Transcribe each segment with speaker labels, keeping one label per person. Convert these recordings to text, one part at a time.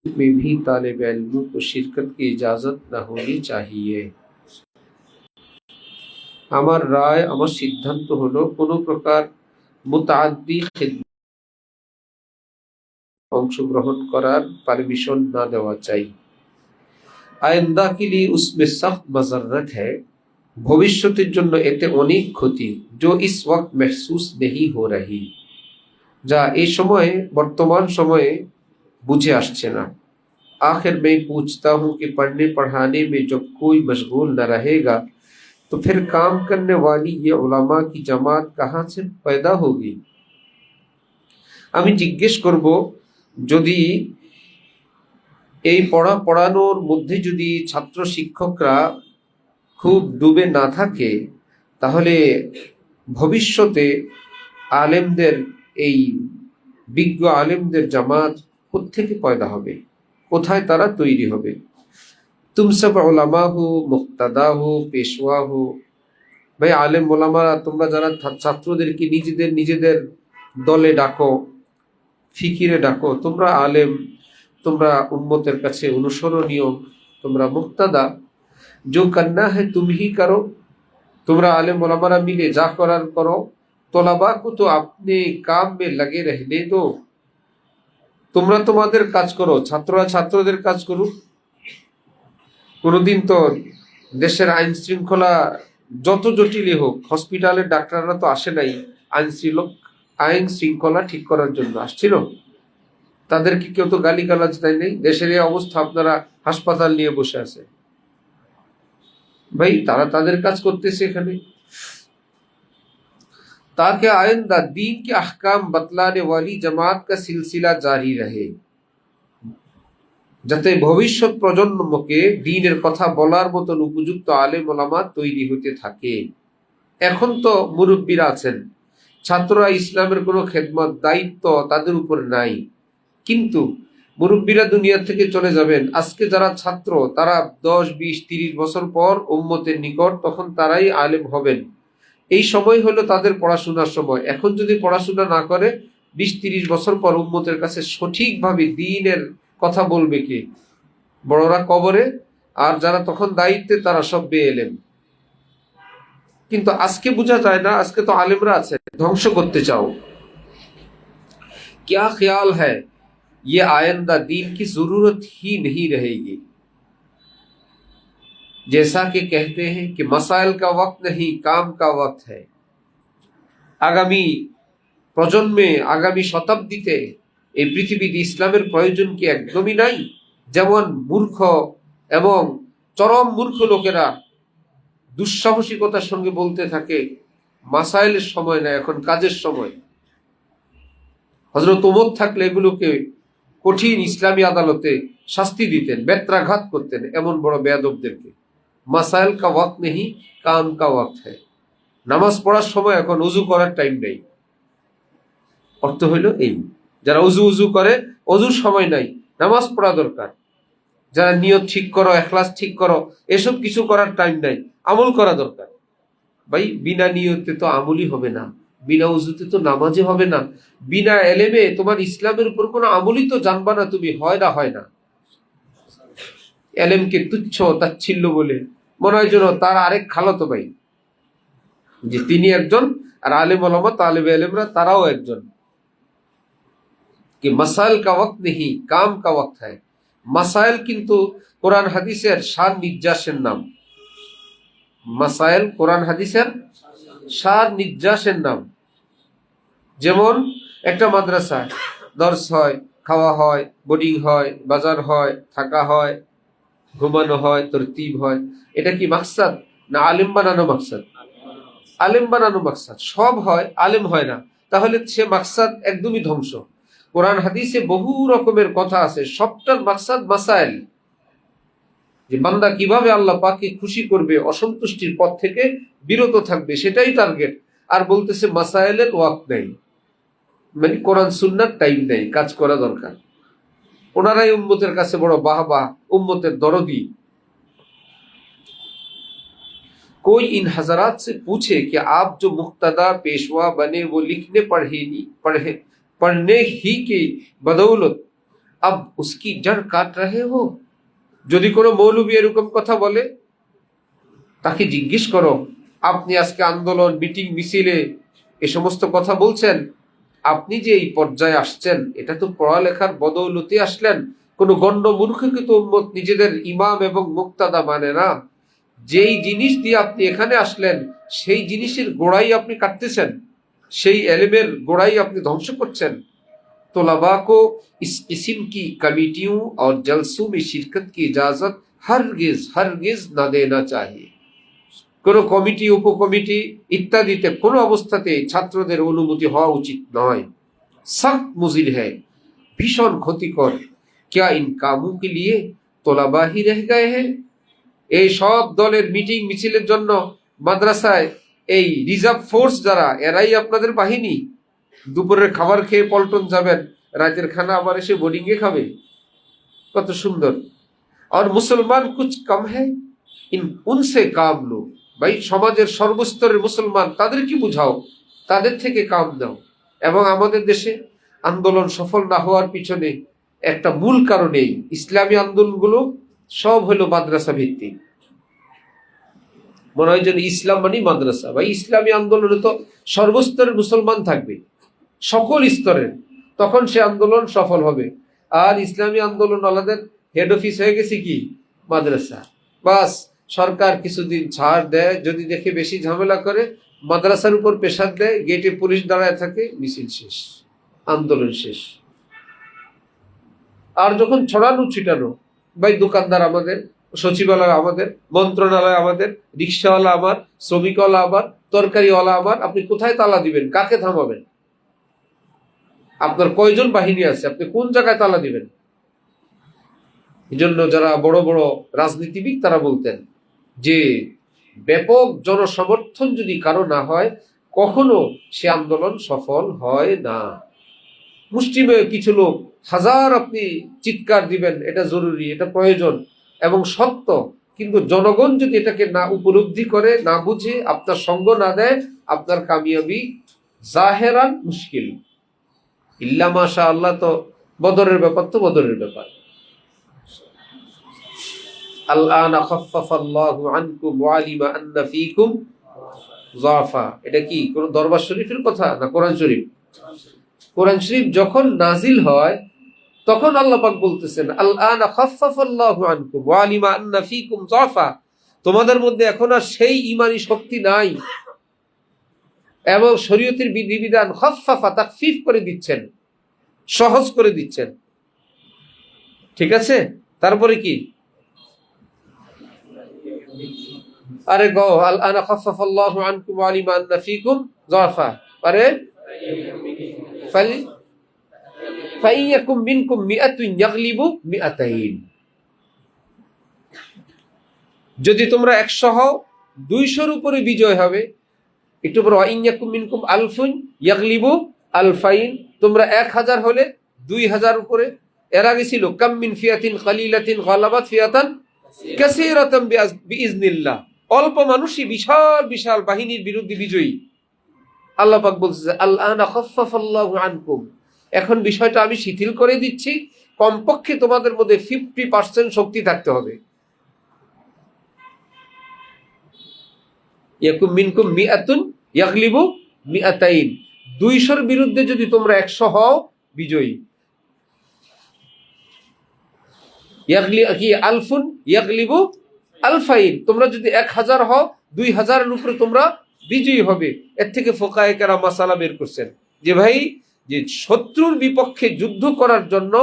Speaker 1: में भी तालिब इल्म को शिरकत की इजाजत न होनी चाहिए। আমার রায়, আমার সিদ্ধান্ত হলো কোনো প্রকার মুতাআদ্দি খিদমত অংশগ্রহণ করার পারমিশন না দেওয়া চাই। आइंदा के लिए उसमें सख्त मजरत है, ভবিষ্যতের জন্য এতে অনেক ক্ষতি, जो इस वक्त महसूस नहीं हो रही, যা এই সময়ে বর্তমান সময়ে বুঝে আসছে না। आखिर मैं पूछता हूँ कि पढ़ने पढ़ाने में जब कोई मशगूल न रहेगा तो फिर काम करने वाली ये उलमा की जमात कहाँ से पैदा होगी। আমি জিজ্ঞেস করব, যদি এই পড়ানোর মধ্যে যদি ছাত্র শিক্ষকরা খুব ডুবে না থাকে, তাহলে ভবিষ্যতে আলেমদের এই বিজ্ঞ আলেমদের জামাত কোত্থেকে পয়দা হবে, কোথায় তারা তৈরি হবে। তুম সব উলামা হো, মুক্তাদা হো, পেশওয়া হো। ভাই আলেম ওলামারা, তোমরা যারা ছাত্রদেরকে নিজেদের নিজেদের দলে ডাকো, ফিকিরে ডাকো, তোমরা আলেম, তোমরা উম্মতের কাছে অনুসরণীয়, তোমরা মুক্তাদা। जो करना है तुम ही करो, তোমরা আলেম ওলামারা মিলে যা করার করো। তোলাবা को तो अपने काम में लगे रहने दो, তোমরা তোমাদের কাজ করো, ছাত্ররা ছাত্রদের কাজ করুক। কোনোদিন তো দেশের আইন শৃঙ্খলা যত জটিলই হোক, হসপিটালের ডাক্তাররা তো আসে নাই আইন শৃঙ্খলা ঠিক করার জন্য, আসছিল। তাদেরকে কেউ তো গালিগালাজ দেয় নেই। দেশের এই অবস্থা, আপনারা হাসপাতাল নিয়ে বসে আছে। भाई तारा ताদের কাজ করতেছে এখানে। ताकि आइंदा दीन के अहकाम बतलाने वाली जमात का सिलसिला जारी रहे, যাতে ভবিষ্যৎ প্রজন্মকে দ্বীনের কথা বলার মতন উপযুক্ত আলেম ওলামা তৈরি হতে থাকে। এখন তো মুরব্বীরা আছেন, ছাত্ররা ইসলামের কোনো খেদমত দায়িত্ব তাদের উপর নাই, কিন্তু মুরব্বীরা দুনিয়া থেকে চলে যাবেন। আজকে যারা ছাত্র, তারা 10, 20, 30 বছর পর উম্মতের নিকট তখন তারাই আলেম হবেন। এই সময় হলো তাদের পড়াশোনার সময়। এখন যদি পড়াশোনা না করে, 20-30 বছর পর উম্মতের কাছে সঠিকভাবে দ্বীনের কথা বলবে কে? বড়রা কবরে, আর যারা তখন দায়িত্বে তারা সব বেএলেম। কিন্তু আজকে বোঝা যায় না, আজকে তো আলেমরা আছে, ধ্বংস করতে চাও। क्या ख्याल है, ये आइंदा दीन की जरूरत ही नहीं रहेगी। जैसा कि कहते हैं कि मसाइल का वक्त नहीं, काम का वक्त है। आगामी প্রজন্মে, আগামী শতাব্দীতে এই পৃথিবীতে ইসলামের প্রয়োজন কি একদমই নাই? যেমন মূর্খ এবং চরম মূর্খ লোকেরা দুঃসাহসিকতার সঙ্গে বলতে থাকে, মাসাইলের সময় না, এখন কাজের সময়। হযরত ওমর থাকলে এগুলোকে কঠিন ইসলামী আদালতে শাস্তি দিতেন, বেত্রাঘাত করতেন এমন বড় বেয়াদবদেরকে। মাসাইল কা ওয়াক্ত নেই, কাম কা ওয়াক্ত হ্যায়। নামাজ পড়ার সময় এখন, উজু করার টাইম নেই। অর্থ হইল এই, যারা উজু করে, অজুর সময় নাই, নামাজ পড়া দরকার। যারা নিয়ত ঠিক করো, ইখলাস ঠিক করো, এসব কিছু করার টাইম নাই, আমল করা দরকার। ভাই বিনা নিয়তে তো আমলই হবে না, বিনা উজুতে তো নামাজে হবে না, বিনা এলেমে তোমার ইসলামের উপর কোনো আমলই তো জানবা না তুমি, হয় না। এলেমকে তুচ্ছ তাচ্ছিল্য বলে মনে হয় যেন তার আরেক খালাতো ভাই, যে তিনি একজন, আর আলেম ওলামা তালেবে এলেমরা তারাও একজন। कि मसाइल का वक्त नहीं, काम का वक्त है। মাসাইল কিন্তু কোরআন হাদিসের সার নির্যাসের নাম। মাসাইল কোরআন হাদিসের সার নির্যাসের নাম। যেমন একটা মাদ্রাসায় দর্স হয়, খাওয়া হয়, বোর্ডিং হয়, বাজার হয়, থাকা হয়, ঘুমানো হয়, তরতিব হয়। এটা কি মাকসাদ না আলেম বানানো মাকসাদ? আলেম বানানো মাকসাদ। সব হয়, আলেম হয় না, তাহলে সে মাকসাদ একদমই ধ্বংস। কোরআন হাদিসে বহু রকমের কথা আছে, সবটার মাকসাদ মাসাইল, যে বান্দা কিভাবে আল্লাহ পাককে খুশি করবে, অসন্তুষ্টির পথ থেকে বিরত থাকবে, সেটাই টার্গেট। আর বলতেছে মাসাইলের ওয়াক্ত নেই, মানে কোরআন সুন্নাহর টাইম নেই, কাজ করা দরকার। ওনারাই উম্মতের কাছে বড় বাহবা, उम्मतेर दरदी। कोई इन हजरात से पूछे कि आप जो मुक्तदा पेशवा बने वो लिखने पढ़ने ही की बदौलत अब उसकी जड़ काट रहे हो। যদি কোনো মৌলবী এরকম কথা বলে, তাকে জিজ্ঞেস করো, আপনি আজকে আন্দোলন, মিটিং, মিছিলে এ সমস্ত কথা বলছেন, আপনি যে এই পর্যায়ে আসছেন এটা তো পড়ালেখার বদৌলতে আসলেন। কোনো গণ্য মূর্খকে তো উম্মত নিজেদের ইমাম এবং মুক্তাদা মানে না। যেই জিনিস দিয়ে আপনি এখানে আসলেন সেই জিনিসের গোড়াই আপনি কাটতেছেন, সেই এলেমের গোড়াই আপনি ধ্বংস করছেন। तलबा को इस किस्म की कमेटियों और जलसों में शिरकत की इजाजत हरगिज न देना चाहिए। কোনো কমিটি, উপকমিটি ইত্যাদিতে কোনো অবস্থাতে ছাত্রদের অনুমতি হওয়া উচিত নয়। সख्त मुजिल है, ভীষণ ক্ষতিকর। क्या इन कामों के लिए तलबा ही रह गए हैं? এই সব দলের মিটিং মিছিলের জন্য মাদ্রাসায় এই রিজার্ভ ফোর্স যারা, এরাই আপনাদের বাহিনী? দুপুরের খাবার খেয়ে পল্টন যাবেন, রাতের খানা আবার এসে বোর্ডিং এ খাবে। কত সুন্দর। আর মুসলমান কুছ কম হ্যায় ইন উনসে কাম লো। ভাই, সমাজের সর্বস্তরের মুসলমান, তাদেরকে বুঝাও, তাদের থেকে কাম দাও। এবং আমাদের দেশে আন্দোলন সফল না হওয়ার পিছনে একটা মূল কারণেই ইসলামী আন্দোলনগুলো সব হলো মাদ্রাসা ভিত্তিক। মনে হয় যেন ইসলাম মানে মাদ্রাসা। ভাই, ইসলামী আন্দোলনে তো সর্বস্তরের মুসলমান থাকবে, সকল স্তরের, তখন সে আন্দোলন সফল হবে। আর ইসলামী আন্দোলন আলাদের হেড অফিস হয়ে গেছে কি? মাদ্রাসা। বাস, সরকার কিছুদিন ছাড় দেয়, যদি দেখে বেশি ঝামেলা করে মাদ্রাসার উপর প্রেসার দেয়, গেটে পুলিশ দাঁড়ায় থাকে, মিছিল শেষ, আন্দোলন শেষ। আর যখন ছড়ানো ছিটানো, ভাই দোকানদার আমাদের, সচিবালয় আমাদের, মন্ত্রণালয় আমাদের, রিক্সাওয়ালা আমার, শ্রমিকওয়ালা আমার, তরকারিওয়ালা আমার, আপনি কোথায় তালা দিবেন? কাকে থামাবেন? আপনার কয়জন বাহিনী আছে? আপনি কোন জায়গায় তালা দিবেন? এই জন্য যারা বড় বড় রাজনীতিবিদ তারা বলতেন যে ব্যাপক জনসমর্থন যদি কারো না হয়, কখনো সে আন্দোলন সফল হয় না। মুষ্টিমেয় কিছু লোক হাজার আপনি চিৎকার দিবেন, এটা জরুরি, এটা প্রয়োজন এবং সত্য, কিন্তু জনগণ যদি এটাকে না উপলব্ধি করে, না বুঝে, আপনার সঙ্গ না দেয়, আপনার কামিয়াবি জাহেরান মুশকিল। ইল্লা মাশা আল্লাহ, তো বদরের ব্যাপার তো বদরের ব্যাপার। আল-আনা খাফফাফাল্লাহু আনকুম ওয়া আলিমা আন্না ফীকুম যাফা। এটা কি কোন দরবার শরীফের কথা না কোরআন শরীফ? কোরআন শরীফ যখন নাজিল হয় তখন আল্লাহ পাক বলতেছেন আল-আনা খাফফাফাল্লাহু আনকুম ওয়া আলিমা আন্না ফীকুম যাফা। তোমাদের মধ্যে এখন আর সেই ঈমানি শক্তি নাই, এবং শরীয়তের বিধিবিধান খাফফাফা, তাখফিফ করে দিচ্ছেন, সহজ করে দিচ্ছেন। ঠিক আছে, তারপরে কি? আরে গো, আল-আনা খাফফাফাল্লাহু আনকুম ওয়া আলিমা আন্না ফীকুম যাফা, আরে ফাইয়াকুম মিনকুম মিআতুন ইয়াগলিবু মিআতাইন। যদি তোমরা 100 হও, 200-র উপরে বিজয় হবে। একটু পর ওয়াইয়াকুম মিনকুম আলফুন ইয়াগলিবু আলফাইন, তোমরা 1000 হলে 2000 উপরে। এর আগে ছিল কাম মিন ফিয়াতিন কালিলাতিন গালাবাত ফিয়াতান কাসীরাতান বিইজনিল্লাহ, অল্প মানুষই বিশাল বিশাল বাহিনীর বিরুদ্ধে বিজয়ী। আল্লাহ পাক বলছে আল-আনা খাফফাফাল্লাহু আনকুম, এখন বিষয়টা আমি শিথিল করে দিচ্ছি, কমপক্ষে তোমাদের মধ্যে 50% শক্তি থাকতে হবে। ইয়াকুম মিনকুম মিআতুন ইয়াগলিবু মিআতাইন, 200-র বিরুদ্ধে যদি তোমরা 100 হও, বিজয়ী। আলফুন ইয়াগলিবু আলফাইন, তোমরা যদি 1000 হও, 2000-এর উপরে তোমরা বিজয়ী হবে। এর থেকে ফুকায়ে কেরাম মাসালা বের করছেন যে ভাই, যে শত্রুর বিপক্ষে যুদ্ধ করার জন্য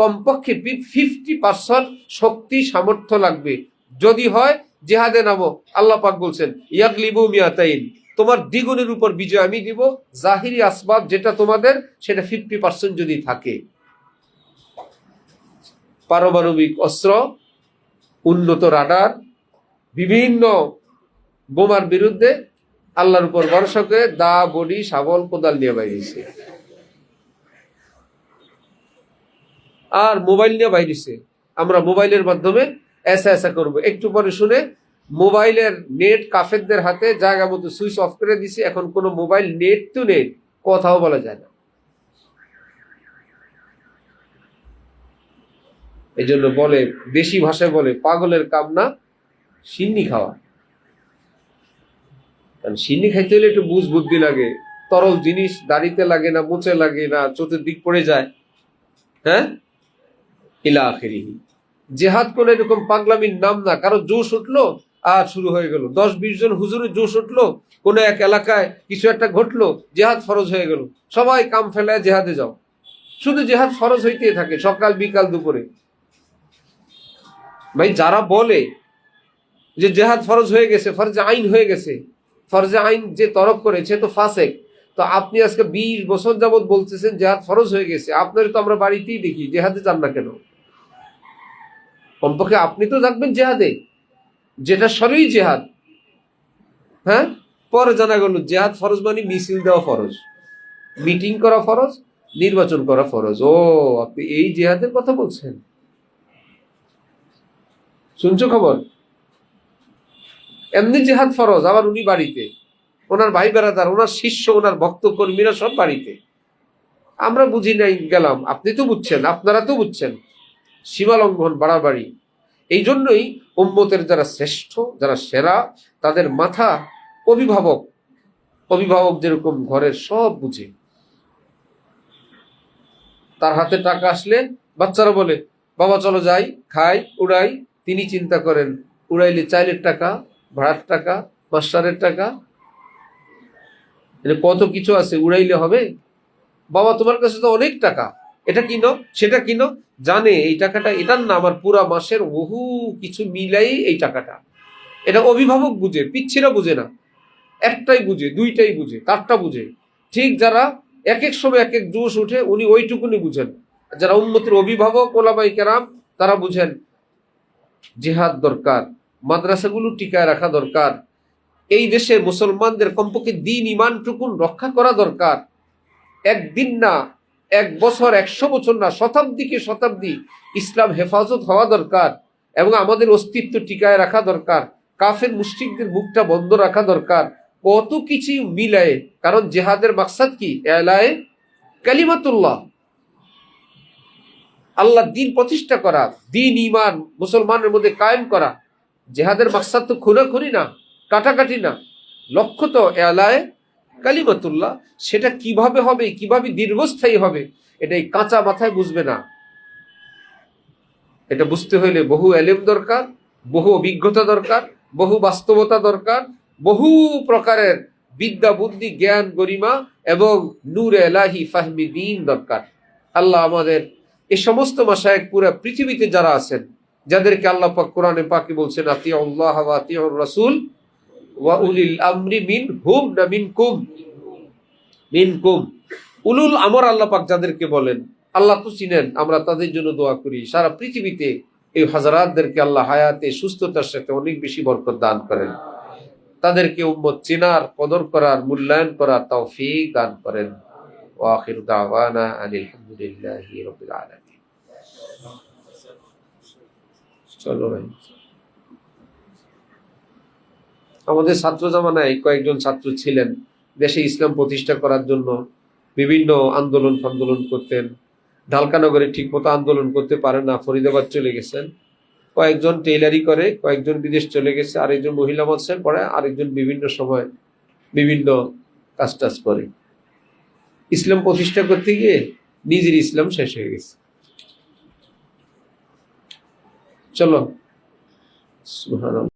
Speaker 1: কমপক্ষে 50% শক্তি সামর্থ্য লাগবে। যদি হয় জিহাদে নামো, আল্লাহ পাক বলছেন ইয়াগলিবু মিআতাইন, তোমার দ্বিগুণের উপর বিজয় আমি দিব। জাহিরি আসবাব যেটা তোমাদের, সেটা 50% যদি থাকে। পারমাণবিক অস্ত্র, উন্নত রাডার, বিভিন্ন বোমার বিরুদ্ধে আল্লাহর উপর ভরসা করে দা, বডি, শাবল, কোদাল নিয়ে বাইরেছে। আর মোবাইল নিয়ে বাইরেছে, আমরা মোবাইলের মাধ্যমে এসা এসা করবো। একটু পরে শুনে মোবাইলের নেট কাফেরদের হাতে, জায়গা মতো সুইচ অফ করে দিছে। এখন কোনো মোবাইল নেট টু নেট কথাও বলা যায় না। এই জন্য বলে, দেশি ভাষায় বলে, পাগলের কাম না সিন্নি খাওয়া। কারণ সিন্নি খাইতে হলে একটু বুঝ বুদ্ধি লাগে, তরল জিনিস দাড়িতে লাগে না, মুচে লাগে না, চোখের দিক পড়ে যায়। হ্যাঁ, ইলা আখিরিহি। জেহাদ কোন এরকম পাগলামির নাম না। কারো জোশ উঠলো আর শুরু হয়ে গেল, 10-20 জন হুজুরের জোশ উঠলো, কোন এক এলাকায় কিছু একটা ঘটলো, জেহাদ ফরজ হয়ে গেল, সবাই কাম ফেলায় জেহাদে যাও। শুধু জেহাদ ফরজ হইতেই থাকে, সকাল বিকাল দুপুরে। ভাই, যারা বলে যে জেহাদ ফরজ হয়ে গেছে, ফরজে আইন হয়ে গেছে, ফরজে আইন যে তরক করেছে তো ফাসেক। তো আপনি আজকে 20 বছর যাবত বলতেছেন জেহাদ ফরজ হয়ে গেছে, আপনার তো আমরা বাড়িতেই দেখি, জেহাদে যান না কেন? কমপক্ষে আপনি তো থাকবেন জেহাদে, যেটা শরঈ জেহাদ। হ্যাঁ, পরে জানা গেল জেহাদ ফরজ মানে মিছিল দেওয়া ফরজ, মিটিং করা ফরজ, নির্বাচন করা ফরজ। ও, আপনি এই জেহাদের কথা বলছেন? শুনছো খবর? এমনি জেহাদ ফরজ, আবার উনি বাড়িতে, ওনার ভাই বেড়াদার, ওনার শিষ্য, ওনার ভক্ত কর্মীরা সব বাড়িতে। আমরা বুঝি নাই গেলাম, আপনি তো বুঝছেন, আপনারা তো বুঝছেন। সীমা লঙ্ঘন, বাড়াবাড়ি। এই জন্যই উম্মতের যারা শ্রেষ্ঠ, যারা সেরা, তাদের মাথা অভিভাবক। অভিভাবক যেরকম ঘরের সব বুঝে, তার হাতে টাকা আসলে বাচ্চারা বলে, বাবা চলো যাই, খাই, উড়াই। তিনি চিন্তা করেন, উড়াইলে চাইলের টাকা, ভাড়ার টাকা, মাস্টারের টাকা, কত কিছু আছে, উড়াইলে হবে? বাবা তোমার কাছে তো অনেক টাকা, এটা কিনো, সেটা কিনো। জানে এই টাকাটা এটার না, আমার পুরা মাসের বহু কিছু মিলাই এই টাকাটা। এটা অভিভাবক বুঝে, পিচ্ছিরা বুঝে না। একটাই বুঝে, দুইটাই বুঝে, তারটা বুঝে। ঠিক যারা এক এক সময় এক এক জোশ উঠে, উনি ওইটুকুনি বুঝেন। যারা উম্মতের অভিভাবক, ওলামায়ে কেরাম, তারা বুঝেন জিহাদ দরকার, মাদ্রাসাগুলো টিকায় রাখা দরকার, এই দেশে মুসলমানদের কমপক্ষে দিন ইমানটুকুন রক্ষা করা দরকার। একদিন না, 1 বছর, 100 বছর না, শতাব্দীকে শতাব্দী ইসলাম হেফাজত হওয়া দরকার, এবং আমাদের অস্তিত্ব টিকায় রাখা দরকার। কাফের মুশরিকদের মুখটা বন্ধ রাখা দরকার। কত কিছু মিলায়ে, কারণ জেহাদের মাকসাদ কি? এলায়ে কালিমাতুল্লাহ, আল্লাহ দিন প্রতিষ্ঠা করা, দিন ইমান মুসলমানের মধ্যে কায়েম করা। জেহাদের মাকসাদ তো খুনাখুনি না, কাটাকাটি না, লক্ষ্য তো এলায়ে কালিমাতুল্লাহ। সেটা কিভাবে হবে, কিভাবে দীর্ঘস্থায়ী হবে, এটা এই কাঁচা মাথায় বুঝবে না। এটা বুঝতে হইলে বহু এলেম দরকার, বহু অভিজ্ঞতা দরকার, বহু বাস্তবতা দরকার, বহু প্রকারের বিদ্যা, বুদ্ধি, জ্ঞান, গরিমা এবং নূরে এলাহি ফাহমি দ্বীন দরকার। আল্লাহ আমাদের এই সমস্ত মাশায়েখ পুরো পৃথিবীতে যারা আছেন, যাদেরকে আল্লাহ পাক কোরআনে পাকে বলছেন আতিউল্লাহ ওয়া আতিউর রাসূল ওয়া উলিল আমরি মিনহুম, না মিনকুম, মিনকুম। উলুল আমর আল্লাহ পাক যাদেরকে বলেন, আল্লাহ তো চিনেন। আমরা তাদের জন্য দোয়া করি, সারা পৃথিবীতে এই হাজারাতদেরকে আল্লাহ হায়াতে, সুস্থতার সাথে অনেক বেশি বরকত দান করেন। তাদেরকে উম্মত চেনার, কদর করার, মূল্যায়ন করার তৌফিক দান করেন। ওয়া আখিরু দাওয়ানা আনিল হামদুলিল্লাহি রাব্বিল আলামিন। চলো ভাই, আমাদের ছাত্র জামানায় কয়েকজন ছাত্র ছিলেন, দেশে ইসলাম প্রতিষ্ঠা করার জন্য বিভিন্ন আন্দোলন ফান্দোলন করতেন। ঢালকানগরে ঠিক মতো আন্দোলন করতে পারেন না, ফরিদাবাদ চলে গেছেন। কয়েকজন টেইলারি করে, কয়েকজন বিদেশ চলে গেছে, আরেকজন মহিলা মাদ্রাসায় পড়ায়, আরেকজন বিভিন্ন সময় বিভিন্ন কাজ টাজ করে। ইসলাম প্রতিষ্ঠা করতে গিয়ে নিজের ইসলাম শেষ হয়ে গেছে। চলো, সুবহানাল্লাহ।